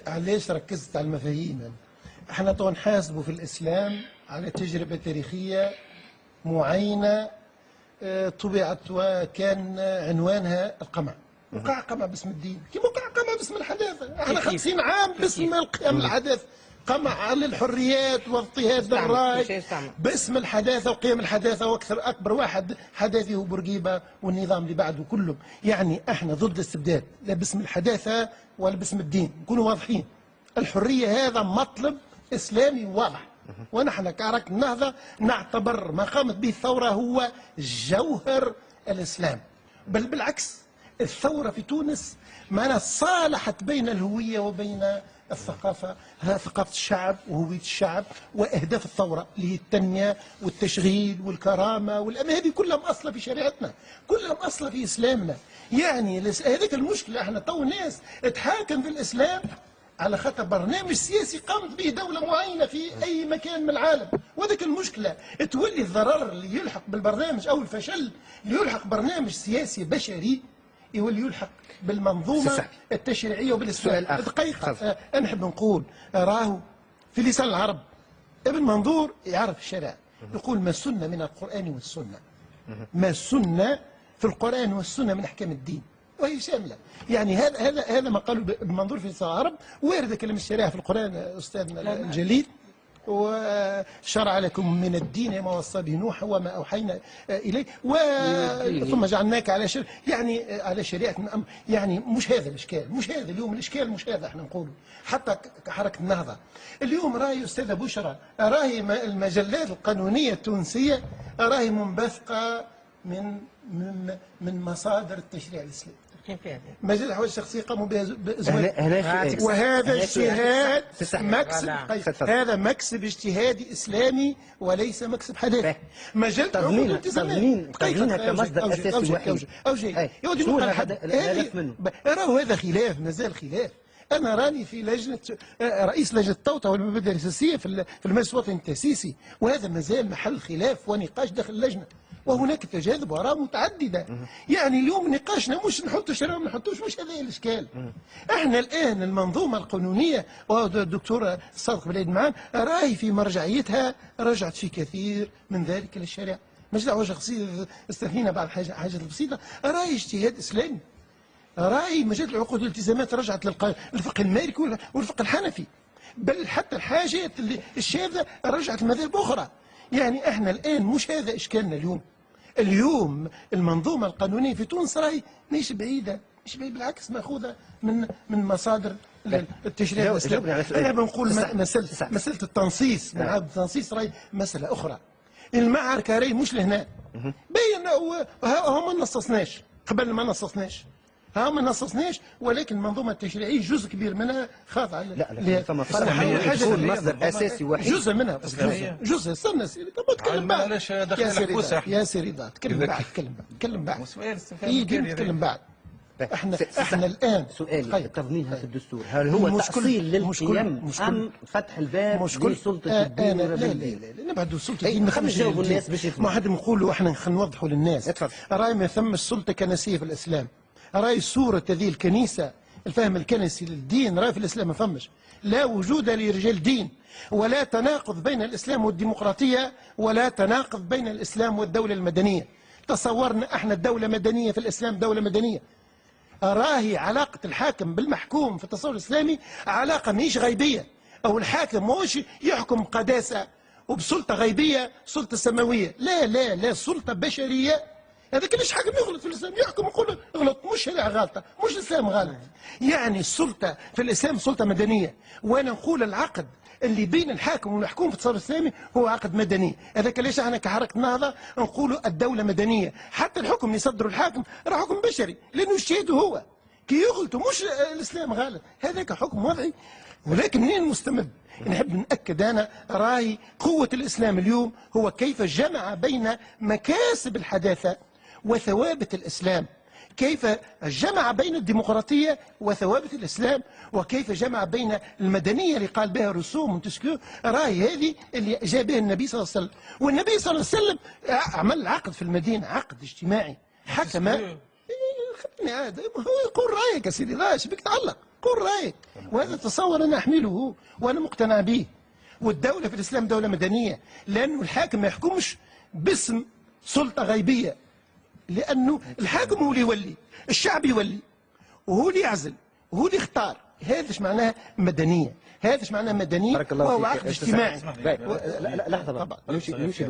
علاش ركزت على المفاهيم أنا؟ احنا تو نحاسبوا في الإسلام على تجربة تاريخية معينة طبعت وكان عنوانها القمع. وقع قمع باسم الدين، كيف وقع قمع باسم الحداثة؟ احنا 50 عام باسم القيم الحداثة، قمع على الحريات واضطهاد الراي باسم الحداثة وقيم الحداثة، واكثر اكبر واحد حداثي هو بورقيبة والنظام اللي بعده كلهم. يعني احنا ضد الاستبداد، لا باسم الحداثة ولا باسم الدين، نكونوا واضحين. الحرية هذا مطلب اسلامي واضح، ونحن كحركة النهضة نعتبر ما قامت به الثورة هو جوهر الإسلام. بل بالعكس، الثورة في تونس معناها صالحت بين الهوية وبين الثقافة، ثقافة الشعب وهوية الشعب وأهداف الثورة اللي هي التنمية والتشغيل والكرامة هذه كلها مأصلة في شريعتنا، كلها مأصلة في إسلامنا. يعني هذيك المشكلة، احنا تو الناس تحاكم في الإسلام على خاطر برنامج سياسي قامت به دولة معينة في أي مكان من العالم، وذلك المشكلة تولي الضرر اللي يلحق بالبرنامج أو الفشل اللي يلحق برنامج سياسي بشري يولي يلحق بالمنظومة التشريعية وبالإسلام. دقيقة أنا نحب نقول راهو في لسان العرب ابن منظور يعرف الشرع، يقول ما سن من القرآن والسنة، ما سن في القرآن والسنة من أحكام الدين، وهي شاملة. يعني هذا ما قالوا ابن منظور في لسان العرب، وارد كلمة الشريعة في القرآن أستاذنا الجليل، وشرع لكم من الدين ما وصى به نوح وما أوحينا إليه ثم جعلناك على يعني على شريعة من أمر. يعني مش هذا الإشكال، مش هذا اليوم الإشكال، مش هذا احنا نقوله. حتى كحركة النهضة اليوم راهي أستاذة بشرى، راهي المجلات القانونية التونسية راهي منبثقة من مصادر التشريع الإسلامي. مجال الحوائج الشخصية قاموا بإزواج، وهذا اجتهاد مكسب، هذا مكسب اجتهادي إسلامي وليس مكسب حداثي. مجال تضمين كمصدر أساسي وحيد شنو الهدف منه؟ راهو هذا خلاف، مازال خلاف. أنا راني في لجنة رئيس لجنة التوطئة والمبادئ الأساسية في المجلس الوطني التأسيسي، وهذا مازال محل خلاف ونقاش داخل اللجنة، وهناك تجاذب وآراء متعددة. يعني اليوم نقاشنا مش نحطوا شرع ما نحطوش، مش هذا الإشكال. احنا الآن المنظومة القانونية والدكتور صادق بلعيد معان راهي في مرجعيتها رجعت في كثير من ذلك للشريعة. مش دعوة شخصية استثنينا بعض حاجات بسيطة، راهي اجتهاد إسلامي، راهي مجال العقود والالتزامات رجعت للفقه المالكي والفقه الحنفي، بل حتى الحاجات الشاذة رجعت لمذاهب أخرى. يعني احنا الآن مش هذا إشكالنا اليوم المنظومة القانونية في تونس راهي مش بعيدة، مش بعيد، بالعكس مأخوذة من مصادر التشريع الإسلامي. احنا بنقول مسألة التنصيص، التنصيص راهي مسألة أخرى. المعركة راهي مش لهنا، بين هم ما نصصناش قبل، ما نصصناش ما نصصناش، ولكن المنظومه التشريعيه جزء كبير منها خاضعه لا فما فرق بين مصدر اساسي وحيد، جزء منها جزء. استنى سيدي، طب اتكلم بعد يا سيدي، تكلم بعد نتكلم بعد. احنا الان سؤالي تضمينها في الدستور، هل هو تأصيل للقيم ام فتح الباب لسلطه الدين والرجل؟ لا نبعدوا سلطه الدين، نجاوبوا الناس باش ما حد نقولوا احنا نوضحوا للناس. راهي ما ثمش سلطه كنسيه في الاسلام، راهي صورة هذه الكنيسة، الفهم الكنسي للدين راهي في الإسلام ما فمش. لا وجود لرجال دين، ولا تناقض بين الإسلام والديمقراطية، ولا تناقض بين الإسلام والدولة المدنية. تصورنا احنا الدولة مدنية في الإسلام، دولة مدنية. راهي علاقة الحاكم بالمحكوم في التصور الإسلامي علاقة مش غيبية، أو الحاكم موش يحكم قداسة وبسلطة غيبية، سلطة سماوية. لا سلطة بشرية. هذاك ليش حاكم يغلط في الاسلام، يحكم يقول اغلط، مش شريعه غلطه، مش الاسلام غلط. يعني السلطه في الاسلام سلطه مدنيه، وانا نقول العقد اللي بين الحاكم والمحكوم في التصور الاسلامي هو عقد مدني. هذاك ليش احنا كحركه النهضه نقولوا الدوله مدنيه، حتى الحكم اللي يصدروا الحاكم راه حكم بشري، لانه اجتهاده هو كي يغلطوا، مش الاسلام غلط، هذاك حكم وضعي. ولكن منين مستمد؟ نحب نأكد أنا راي قوة الإسلام اليوم هو كيف جمع بين مكاسب الحداثة وثوابت الإسلام، كيف جمع بين الديمقراطية وثوابت الإسلام، وكيف جمع بين المدنية اللي قال بها روسو مونتسكيو. راهي هذه اللي جاء بها النبي صلى الله عليه وسلم، والنبي صلى الله عليه وسلم عمل عقد في المدينة، عقد اجتماعي حكم. خليني عاد يقول رأيك يا سيدي، ايش بك تعلق؟ قل رايك. وهذا تصور انا احمله وانا مقتنع به. والدوله في الاسلام دوله مدنيه، لانه الحاكم ما يحكمش باسم سلطه غيبيه، لانه الحاكم هو اللي يولي، الشعب يولي وهو اللي يعزل وهو اللي يختار. هذا ايش معناها مدنيه، هذا ايش معناها مدنيه، وهو عقد اجتماعي. لحظه بقى. نمشي